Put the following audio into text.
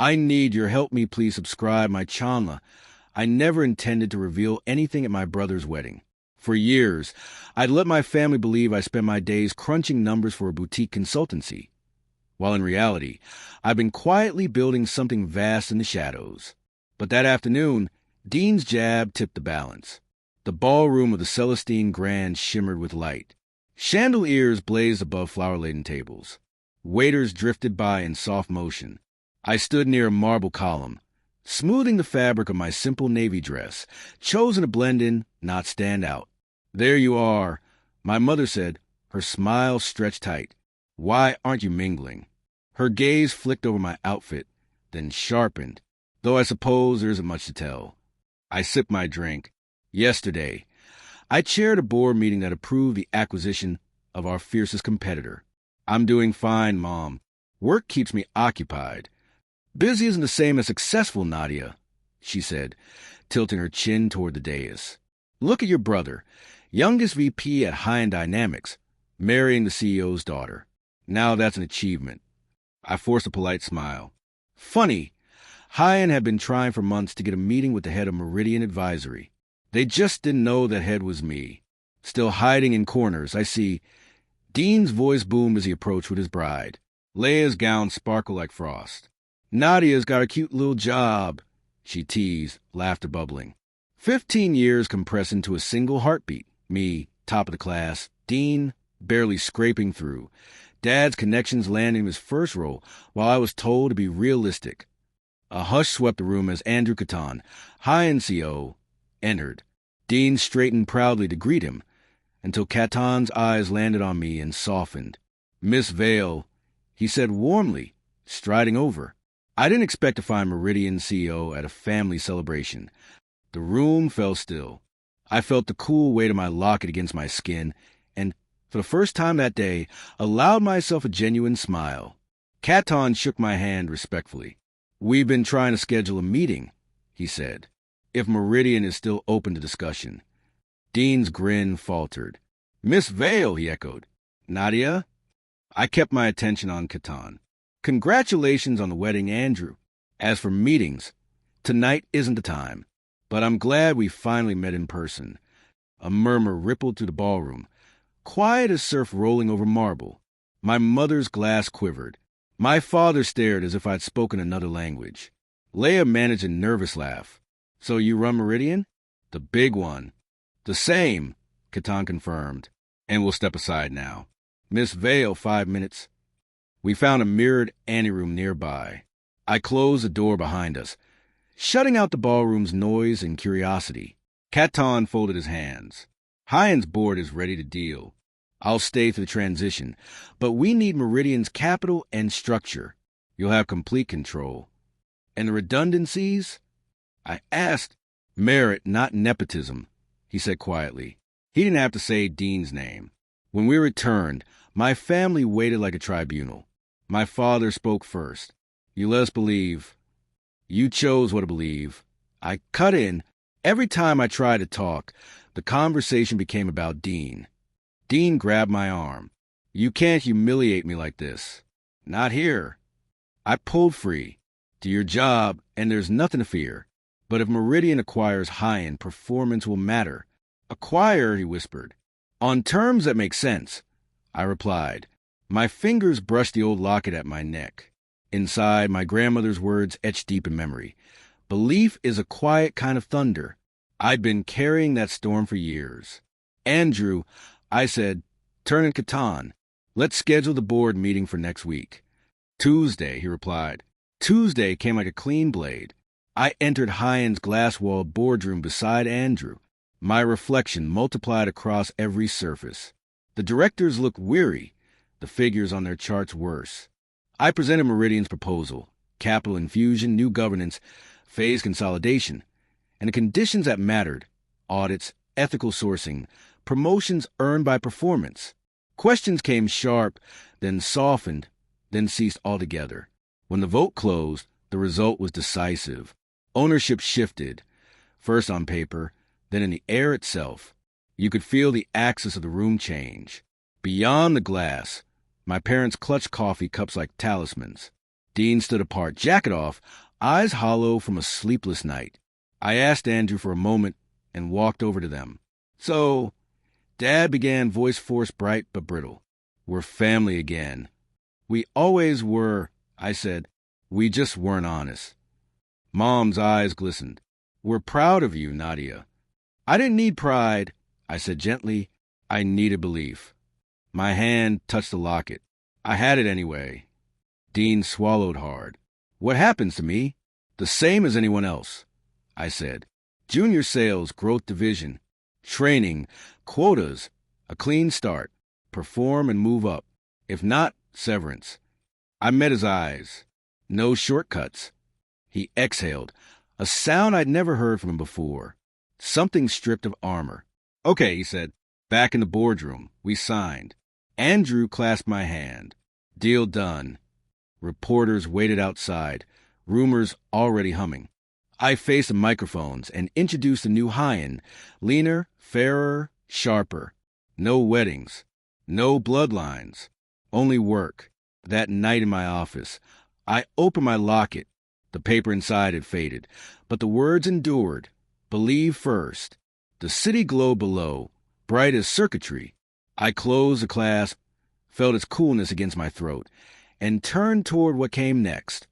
I need your help me please subscribe my channel. I never intended to reveal anything at my brother's wedding. For years, I'd let my family believe I spent my days crunching numbers for a boutique consultancy, while in reality, I've been quietly building something vast in the shadows. But that afternoon, Dean's jab tipped the balance. The ballroom of the Celestine Grand shimmered with light. Chandeliers blazed above flower-laden tables. Waiters drifted by in soft motion. I stood near a marble column, smoothing the fabric of my simple navy dress, chosen to blend in, not stand out. "There you are," my mother said, her smile stretched tight. "Why aren't you mingling?" Her gaze flicked over my outfit, then sharpened, though I suppose there isn't much to tell. I sipped my drink. Yesterday, I chaired a board meeting that approved the acquisition of our fiercest competitor. "I'm doing fine, Mom. Work keeps me occupied." "Busy isn't the same as successful, Nadia," she said, tilting her chin toward the dais. "Look at your brother, youngest VP at High-End Dynamics, marrying the CEO's daughter. Now that's an achievement." I forced a polite smile. Funny, High-End had been trying for months to get a meeting with the head of Meridian Advisory. They just didn't know that head was me. Still hiding in corners, I see. Dean's voice boomed as he approached with his bride. Leia's gown sparkled like frost. "Nadia's got a cute little job," she teased, laughter bubbling. 15 years compressed into a single heartbeat. Me, top of the class. Dean, barely scraping through. Dad's connections landing his first role, while I was told to be realistic. A hush swept the room as Andrew Catan, High-End CO, entered. Dean straightened proudly to greet him, until Catan's eyes landed on me and softened. "Miss Vale," he said warmly, striding over. I didn't expect to find Meridian CEO at a family celebration. The room fell still. I felt the cool weight of my locket against my skin, and, for the first time that day, allowed myself a genuine smile. Catan shook my hand respectfully. "We've been trying to schedule a meeting," he said, "if Meridian is still open to discussion." Dean's grin faltered. "Miss Vale," he echoed. "Nadia?" I kept my attention on Catan. "Congratulations on the wedding, Andrew. As for meetings, tonight isn't the time. But I'm glad we finally met in person." A murmur rippled through the ballroom, quiet as surf rolling over marble. My mother's glass quivered. My father stared as if I'd spoken another language. Leia managed a nervous laugh. "So you run Meridian?" "The big one." "The same," Catan confirmed. "And we'll step aside now. Miss Vale, 5 minutes." We found a mirrored anteroom nearby. I closed the door behind us, shutting out the ballroom's noise and curiosity. Catan folded his hands. "High-End's board is ready to deal. I'll stay for the transition, but we need Meridian's capital and structure. You'll have complete control." "And the redundancies?" I asked. "Merit, not nepotism," he said quietly. He didn't have to say Dean's name. When we returned, my family waited like a tribunal. My father spoke first. "You let us believe. You chose what to believe." I cut in. Every time I tried to talk, the conversation became about Dean. Dean grabbed my arm. "You can't humiliate me like this." "Not here." I pulled free. "Do your job, and there's nothing to fear. But if Meridian acquires High-End, performance will matter." "Acquire," he whispered. "On terms that make sense," I replied. My fingers brushed the old locket at my neck. Inside, my grandmother's words etched deep in memory. "Belief is a quiet kind of thunder." I'd been carrying that storm for years. "Andrew," I said, turning to Catan, "let's schedule the board meeting for next week." "Tuesday," he replied. Tuesday came like a clean blade. I entered High-End's glass-walled boardroom beside Andrew. My reflection multiplied across every surface. The directors looked weary, the figures on their charts worse. I presented Meridian's proposal: capital infusion, new governance, phase consolidation, and the conditions that mattered: audits, ethical sourcing, promotions earned by performance. Questions came sharp, then softened, then ceased altogether. When the vote closed, the result was decisive. Ownership shifted, first on paper, then in the air itself. You could feel the axis of the room change. Beyond the glass, my parents clutched coffee cups like talismans. Dean stood apart, jacket off, eyes hollow from a sleepless night. I asked Andrew for a moment and walked over to them. So, Dad began, voice force bright but brittle. We're family again. We always were, I said. We just weren't honest. Mom's eyes glistened. We're proud of you, Nadia. I didn't need pride, I said gently. I needed belief. My hand touched the locket. I had it anyway. Dean swallowed hard. What happens to me? The same as anyone else, I said. Junior sales, growth division, training, quotas, a clean start, perform and move up. If not, severance. I met his eyes. No shortcuts. He exhaled, a sound I'd never heard from him before. Something stripped of armor. Okay, he said. Back in the boardroom, we signed. Andrew clasped my hand. Deal done. Reporters waited outside, rumors already humming. I faced the microphones and introduced the new Hyan, leaner, fairer, sharper. No weddings, no bloodlines, only work. That night in my office, I opened my locket. The paper inside had faded, but the words endured. Believe first. The city glowed below, bright as circuitry. I closed the clasp, felt its coolness against my throat, and turned toward what came next.